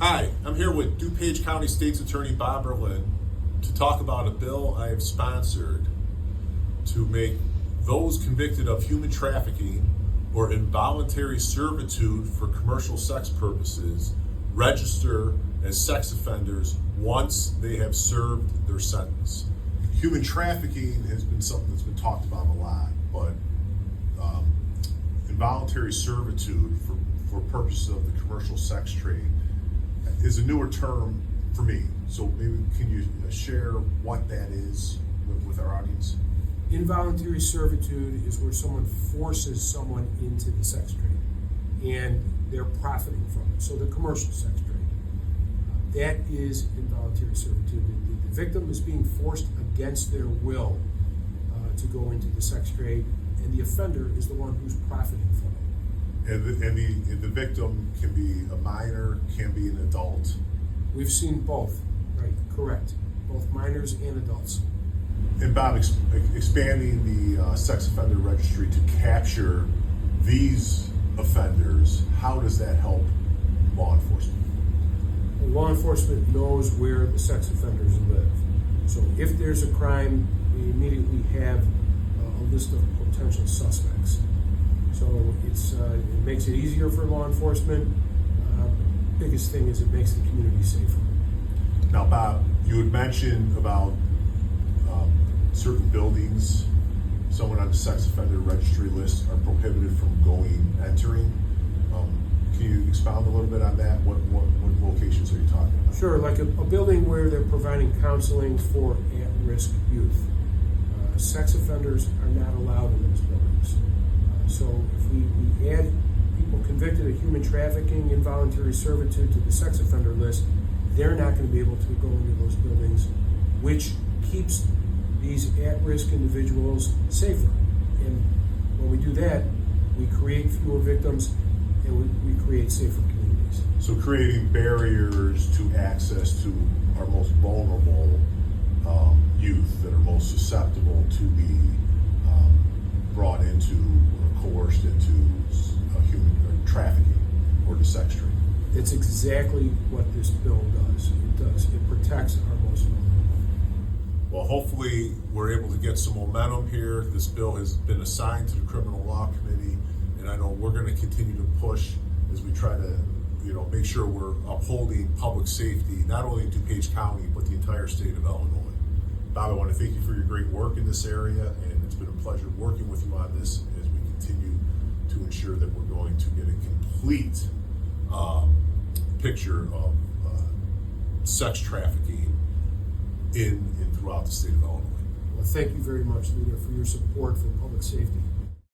Hi, I'm here with DuPage County State's Attorney Bob Berlin to talk about a bill I have sponsored to make those convicted of human trafficking or involuntary servitude for commercial sex purposes register as sex offenders once they have served their sentence. Human trafficking has been something that's been talked about a lot, but involuntary servitude for purposes of the commercial sex trade is a newer term for me. So maybe can you share what that is with our audience? Involuntary servitude is where someone forces someone into the sex trade and they're profiting from it. So the commercial sex trade. That is involuntary servitude. The victim is being forced against their will to go into the sex trade, and the offender is the one who's profiting from it. And the victim can be a minor, can be an adult. We've seen both, right? Correct. Both minors and adults. And Bob, expanding the sex offender registry to capture these offenders, how does that help law enforcement? Law enforcement knows where the sex offenders live. So if there's a crime, we immediately have a list of potential suspects. So it makes it easier for law enforcement. Biggest thing is it makes the community safer. Now, Bob, you had mentioned about certain buildings, someone on the sex offender registry list are prohibited from entering. Can you expound a little bit on that? What locations are you talking about? Sure, like a building where they're providing counseling for at-risk youth. Sex offenders are not allowed in those buildings. So if we add people convicted of human trafficking, involuntary servitude to the sex offender list, they're not going to be able to go into those buildings, which keeps these at-risk individuals safer. And when we do that, we create fewer victims and we create safer communities. So creating barriers to access to our most vulnerable youth that are most susceptible to be brought into or coerced into human trafficking or the sex trade. It's exactly what this bill does. It protects our most vulnerable. Well, hopefully we're able to get some momentum here. This bill has been assigned to the Criminal Law Committee, and I know we're going to continue to push as we try to, make sure we're upholding public safety, not only in DuPage County, but the entire state of Illinois. Bob, I want to thank you for your great work in this area, and it's been a pleasure working with you on this as we continue to ensure that we're going to get a complete picture of sex trafficking in and throughout the state of Illinois. Well, thank you very much, Leader, for your support for public safety.